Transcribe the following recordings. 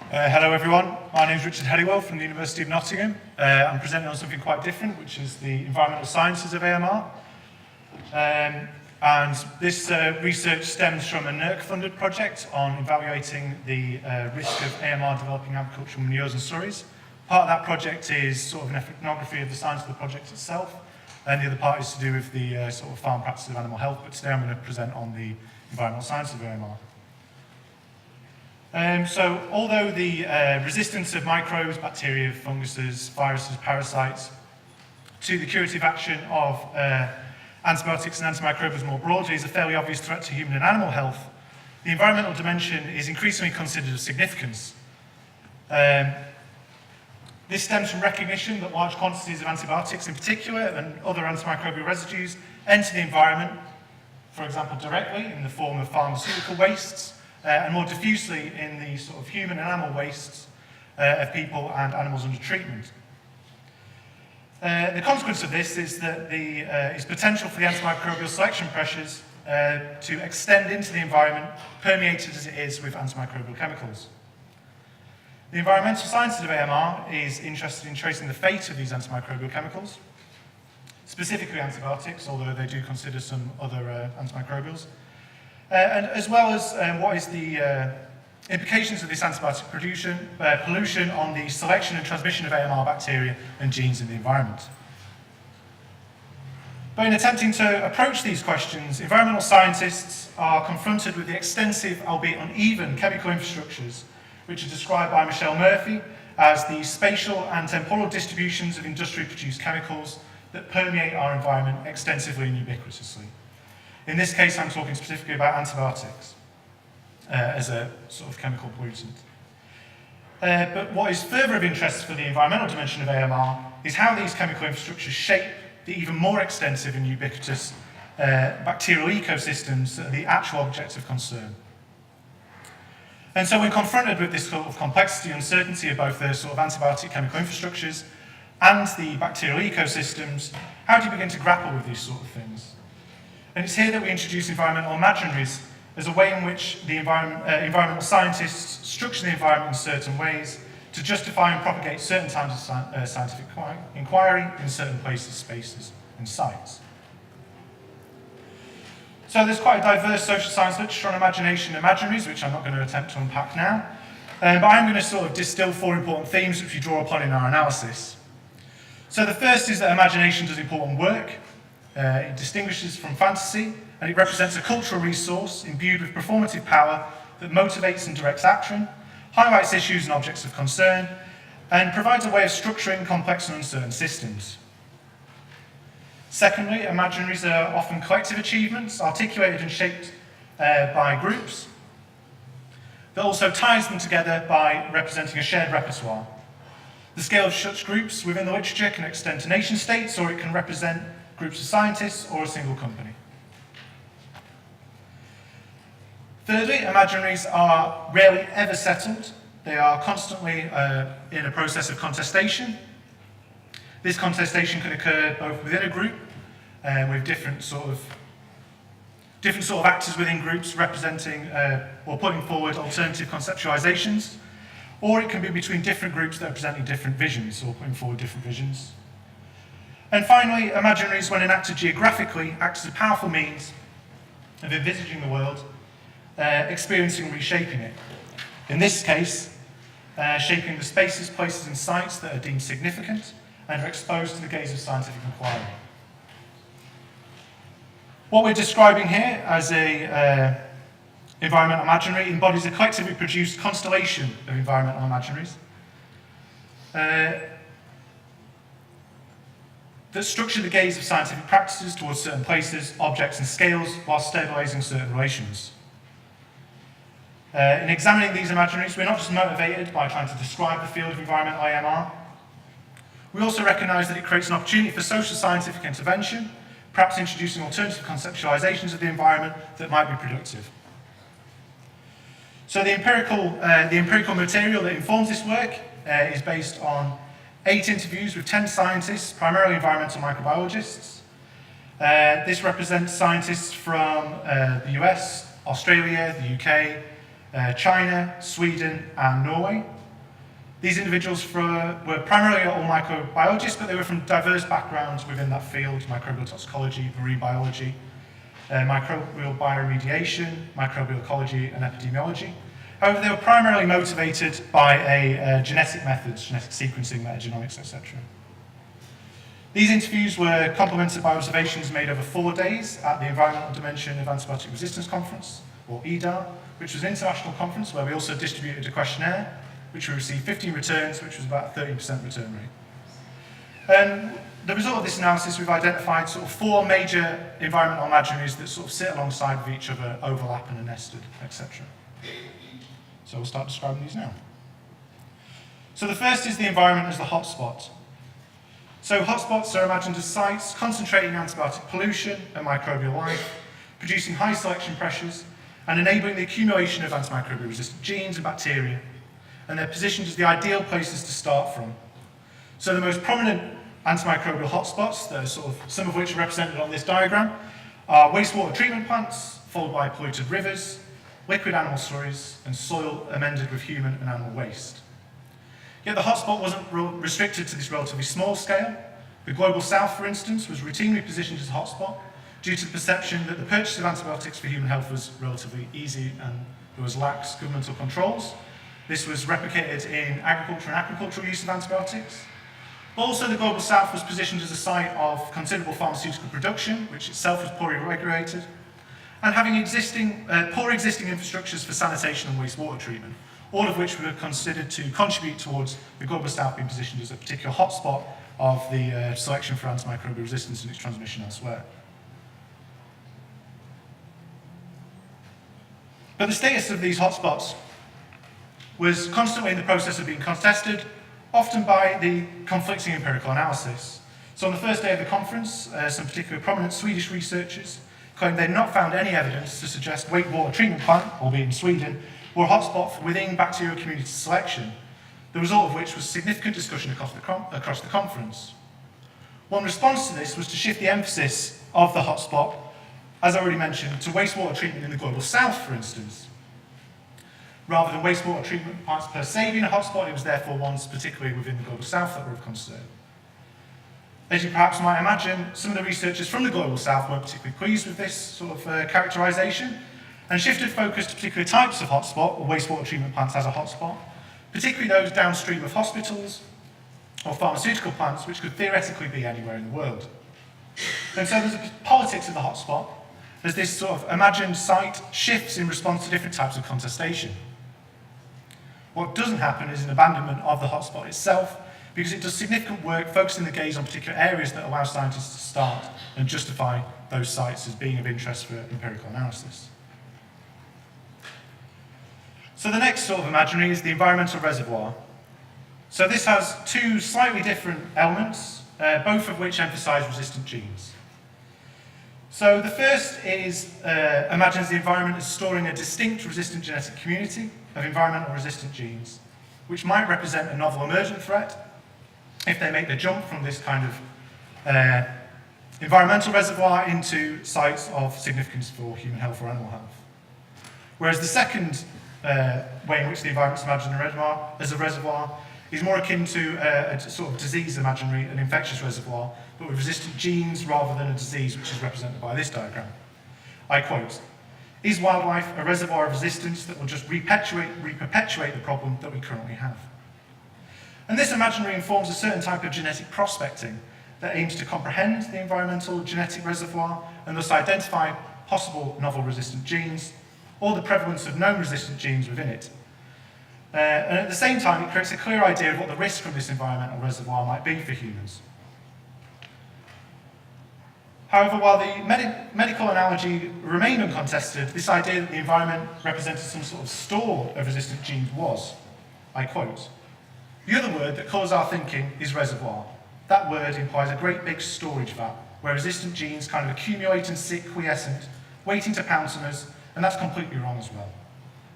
Hello everyone, my name is Richard Helliwell from the University of Nottingham. I'm presenting on something quite different, which is the Environmental Sciences of Emr. And this research stems from a NERC-funded project on evaluating the risk of AMR developing agricultural manures and slurries. Part of that project is sort of an ethnography of the science of the project itself, and the other part is to do with the sort of farm practices of animal health, but today I'm going to present on the environmental sciences of AMR. So although the resistance of microbes, bacteria, funguses, viruses, parasites to the curative action of antibiotics and antimicrobials more broadly is a fairly obvious threat to human and animal health, the environmental dimension is increasingly considered of significance. This stems from recognition that large quantities of antibiotics in particular and other antimicrobial residues enter the environment, for example directly in the form of pharmaceutical wastes, and more diffusely in the sort of human and animal wastes of people and animals under treatment. The consequence of this is that is potential for the antimicrobial selection pressures to extend into the environment, permeated as it is with antimicrobial chemicals. The environmental sciences of AMR is interested in tracing the fate of these antimicrobial chemicals, specifically antibiotics, although they do consider some other antimicrobials, and as well as what is the implications of this antibiotic pollution on the selection and transmission of AMR bacteria and genes in the environment. But in attempting to approach these questions, environmental scientists are confronted with the extensive, albeit uneven, chemical infrastructures which are described by Michelle Murphy as the spatial and temporal distributions of industrially produced chemicals that permeate our environment extensively and ubiquitously. In this case, I'm talking specifically about antibiotics as a sort of chemical pollutant. But what is further of interest for the environmental dimension of AMR is how these chemical infrastructures shape the even more extensive and ubiquitous bacterial ecosystems that are the actual objects of concern. And so when confronted with this sort of complexity and uncertainty of both the sort of antibiotic chemical infrastructures and the bacterial ecosystems, how do you begin to grapple with these sort of things? And it's here that we introduce environmental imaginaries as a way in which the environmental scientists structure the environment in certain ways to justify and propagate certain types of scientific inquiry in certain places, spaces, and sites. So there's quite a diverse social science literature on imagination and imaginaries, which I'm not going to attempt to unpack now. But I'm going to sort of distill four important themes which we draw upon in our analysis. So the first is that imagination does important work. It distinguishes from fantasy, and it represents a cultural resource imbued with performative power that motivates and directs action, highlights issues and objects of concern, and provides a way of structuring complex and uncertain systems. Secondly, imaginaries are often collective achievements, articulated and shaped by groups, that also ties them together by representing a shared repertoire. The scale of such groups within the literature can extend to nation states, or it can represent groups of scientists or a single company. Thirdly, imaginaries are rarely ever settled. They are constantly in a process of contestation. This contestation can occur both within a group with different sort of actors within groups representing or putting forward alternative conceptualizations, or it can be between different groups that are presenting different visions or putting forward different visions. And finally, imaginaries, when enacted geographically, act as a powerful means of envisaging the world, experiencing and reshaping it. In this case, shaping the spaces, places, and sites that are deemed significant and are exposed to the gaze of scientific inquiry. What we're describing here as a environmental imaginary embodies a collectively produced constellation of environmental imaginaries that structure the gaze of scientific practices towards certain places, objects, and scales while stabilizing certain relations. In examining these imaginaries, we're not just motivated by trying to describe the field of environmental AMR. We also recognize that it creates an opportunity for social scientific intervention, perhaps introducing alternative conceptualizations of the environment that might be productive. So the empirical material that informs this work is based on 8 interviews with 10 scientists, primarily environmental microbiologists. This represents scientists from the US, Australia, the UK, China, Sweden, and Norway. These individuals were primarily all microbiologists, but they were from diverse backgrounds within that field: microbial toxicology, marine biology, microbial bioremediation, microbial ecology, and epidemiology. However, they were primarily motivated by genetic methods, genetic sequencing, metagenomics, etc. These interviews were complemented by observations made over 4 days at the Environmental Dimension of Antibiotic Resistance Conference, or EDAR, which was an international conference where we also distributed a questionnaire, which we received 15 returns, which was about a 30% return rate. And the result of this analysis, we've identified sort of 4 major environmental imaginaries that sort of sit alongside with each other, overlap and are nested, etc. So we'll start describing these now. So the first is the environment as the hotspot. So hotspots are imagined as sites concentrating antibiotic pollution and microbial life, producing high selection pressures, and enabling the accumulation of antimicrobial resistant genes and bacteria, and they're positioned as the ideal places to start from. So the most prominent antimicrobial hotspots, some of which are represented on this diagram, are wastewater treatment plants, followed by polluted rivers, liquid animal slurries, and soil amended with human and animal waste. Yet the hotspot wasn't restricted to this relatively small scale. The Global South, for instance, was routinely positioned as a hotspot due to the perception that the purchase of antibiotics for human health was relatively easy and there was lax governmental controls. This was replicated in agriculture and agricultural use of antibiotics. But also the Global South was positioned as a site of considerable pharmaceutical production, which itself was poorly regulated, and having poor existing infrastructures for sanitation and wastewater treatment, all of which were considered to contribute towards the Global South being positioned as a particular hotspot of the selection for antimicrobial resistance and its transmission elsewhere. But the status of these hotspots was constantly in the process of being contested, often by the conflicting empirical analysis. So on the first day of the conference, some particularly prominent Swedish researchers claimed they'd not found any evidence to suggest wastewater treatment plant, albeit in Sweden, were a hotspot within bacterial community selection, the result of which was significant discussion across the conference. One response to this was to shift the emphasis of the hotspot, as I already mentioned, to wastewater treatment in the Global South, for instance. Rather than wastewater treatment plants per se being a hotspot, it was therefore ones particularly within the Global South that were of concern. As you perhaps might imagine, some of the researchers from the Global South weren't particularly pleased with this sort of characterization, and shifted focus to particular types of hotspot, or wastewater treatment plants as a hotspot, particularly those downstream of hospitals or pharmaceutical plants, which could theoretically be anywhere in the world. And so there's a politics of the hotspot, as this sort of imagined site shifts in response to different types of contestation. What doesn't happen is an abandonment of the hotspot itself, because it does significant work focusing the gaze on particular areas that allow scientists to start and justify those sites as being of interest for empirical analysis. So the next sort of imaginary is the environmental reservoir. So this has 2 slightly different elements, both of which emphasize resistant genes. So the first imagines the environment as storing a distinct resistant genetic community of environmental resistant genes, which might represent a novel emergent threat if they make the jump from this kind of environmental reservoir into sites of significance for human health or animal health. Whereas the second way in which the environment is imagined as a reservoir is more akin to a sort of disease imaginary, an infectious reservoir, but with resistant genes rather than a disease, which is represented by this diagram. I quote, "Is wildlife a reservoir of resistance that will just re-perpetuate the problem that we currently have?" And this imaginary informs a certain type of genetic prospecting that aims to comprehend the environmental genetic reservoir and thus identify possible novel resistant genes, or the prevalence of known resistant genes within it. And at the same time, it creates a clear idea of what the risk from this environmental reservoir might be for humans. However, while the medical analogy remained uncontested, this idea that the environment represented some sort of store of resistant genes was, I quote, "The other word that colours our thinking is reservoir. That word implies a great big storage vat, where resistant genes kind of accumulate and sit quiescent, waiting to pounce on us, and that's completely wrong as well.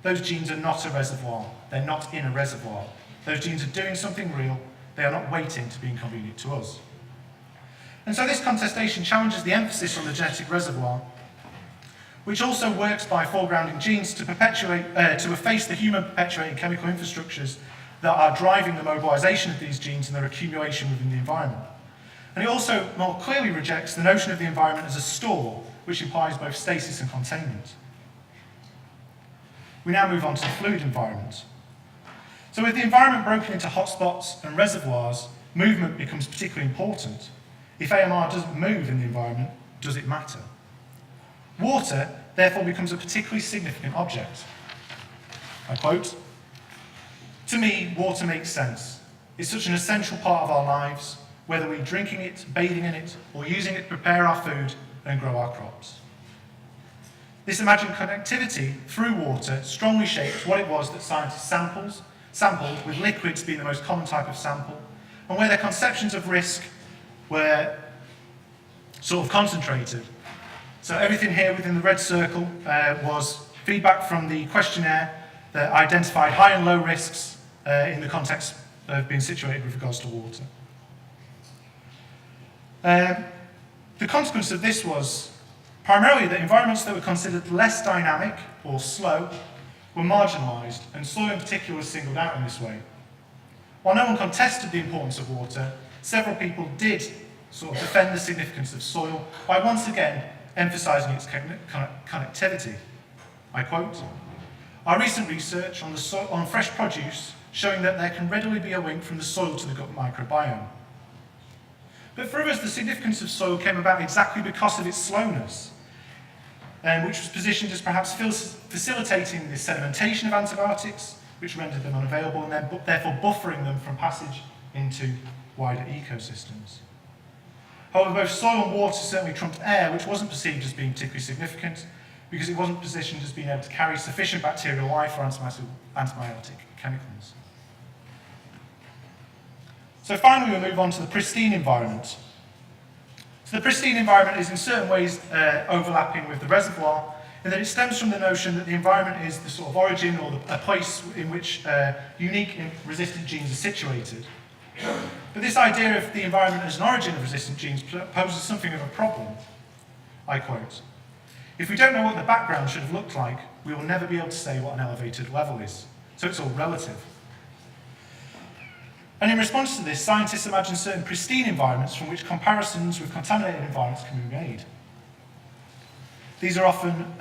Those genes are not a reservoir. They're not in a reservoir. Those genes are doing something real. They are not waiting to be inconvenient to us." And so this contestation challenges the emphasis on the genetic reservoir, which also works by foregrounding genes to efface the human-perpetuated chemical infrastructures that are driving the mobilization of these genes and their accumulation within the environment. And it also more clearly rejects the notion of the environment as a store, which implies both stasis and containment. We now move on to the fluid environment. So with the environment broken into hotspots and reservoirs, movement becomes particularly important. If AMR doesn't move in the environment, does it matter? Water, therefore, becomes a particularly significant object. I quote, "To me, water makes sense. It's such an essential part of our lives, whether we're drinking it, bathing in it, or using it to prepare our food and grow our crops." This imagined connectivity through water strongly shapes what it was that scientists sampled, with liquids being the most common type of sample, and where their conceptions of risk were sort of concentrated. So everything here within the red circle was feedback from the questionnaire that identified high and low risks in the context of being situated with regards to water. The consequence of this was primarily that environments that were considered less dynamic or slow were marginalised, and soil in particular was singled out in this way. While no one contested the importance of water, several people did sort of defend the significance of soil by once again emphasising its connectivity. I quote, "Our recent research on fresh produce showing that there can readily be a link from the soil to the gut microbiome. But for others, the significance of soil came about exactly because of its slowness, which was positioned as perhaps facilitating the sedimentation of antibiotics, which rendered them unavailable, and therefore buffering them from passage into wider ecosystems. However, both soil and water certainly trumped air, which wasn't perceived as being particularly significant because it wasn't positioned as being able to carry sufficient bacterial life or antibiotic chemicals." So finally, we'll move on to the pristine environment. So the pristine environment is in certain ways overlapping with the reservoir, in that it stems from the notion that the environment is the sort of origin or a place in which unique and resistant genes are situated. But this idea of the environment as an origin of resistant genes poses something of a problem. I quote, "If we don't know what the background should have looked like, we will never be able to say what an elevated level is. So it's all relative." And in response to this, scientists imagine certain pristine environments from which comparisons with contaminated environments can be made. These are often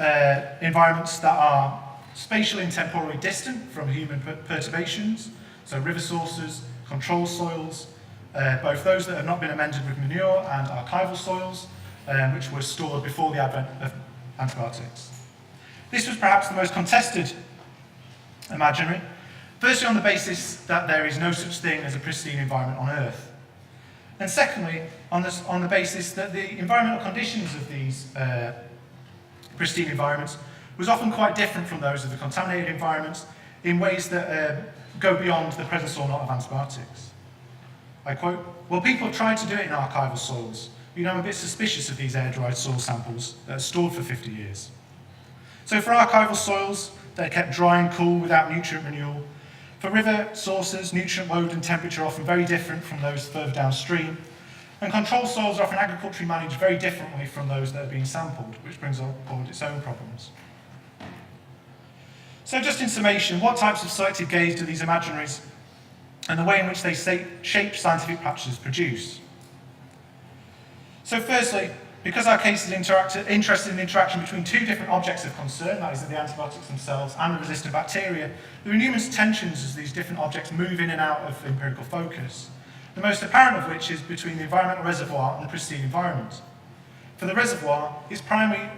environments that are spatially and temporally distant from human perturbations, so river sources, control soils, both those that have not been amended with manure and archival soils, which were stored before the advent of antibiotics. This was perhaps the most contested imaginary, firstly on the basis that there is no such thing as a pristine environment on Earth, and secondly on the basis that the environmental conditions of these pristine environments was often quite different from those of the contaminated environments in ways that go beyond the presence or not of antibiotics. I quote, "Well, people have tried to do it in archival soils. I'm a bit suspicious of these air-dried soil samples that are stored for 50 years. So for archival soils, they're kept dry and cool without nutrient renewal. For river sources, nutrient load and temperature are often very different from those further downstream. And control soils are often agriculturally managed very differently from those that are being sampled, which brings forward its own problems." So just in summation, what types of selective gaze do these imaginaries and the way in which they shape scientific practices produce? So firstly, because our case is interested in the interaction between two different objects of concern, that is the antibiotics themselves and the resistant bacteria, there are numerous tensions as these different objects move in and out of empirical focus, the most apparent of which is between the environmental reservoir and the pristine environment. For the reservoir, it's primarily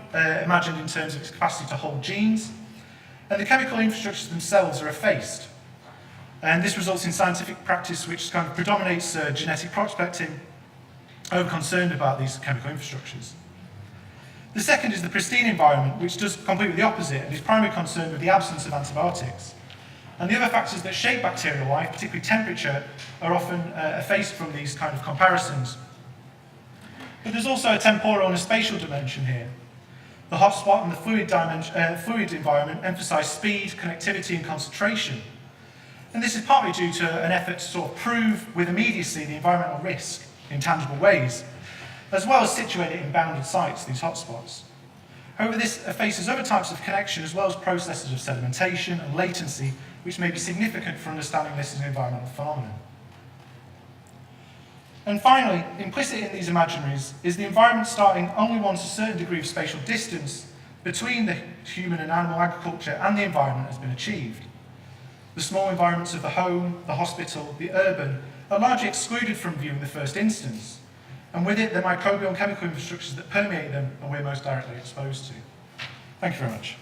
imagined in terms of its capacity to hold genes, and the chemical infrastructures themselves are effaced. And this results in scientific practice which kind of predominates genetic prospecting, over concerned about these chemical infrastructures. The second is the pristine environment, which does completely the opposite and is primarily concerned with the absence of antibiotics. And the other factors that shape bacterial life, particularly temperature, are often effaced from these kind of comparisons. But there's also a temporal and a spatial dimension here. The hotspot and the fluid environment emphasize speed, connectivity, and concentration. And this is partly due to an effort to sort of prove with immediacy the environmental risk in tangible ways, as well as situate it in bounded sites, these hotspots. However, this effaces other types of connection as well as processes of sedimentation and latency, which may be significant for understanding this as an environmental phenomenon. And finally, implicit in these imaginaries is the environment starting only once a certain degree of spatial distance between the human and animal agriculture and the environment has been achieved. The small environments of the home, the hospital, the urban are largely excluded from view in the first instance, and with it the microbial and chemical infrastructures that permeate them are we're most directly exposed to. Thank you very much.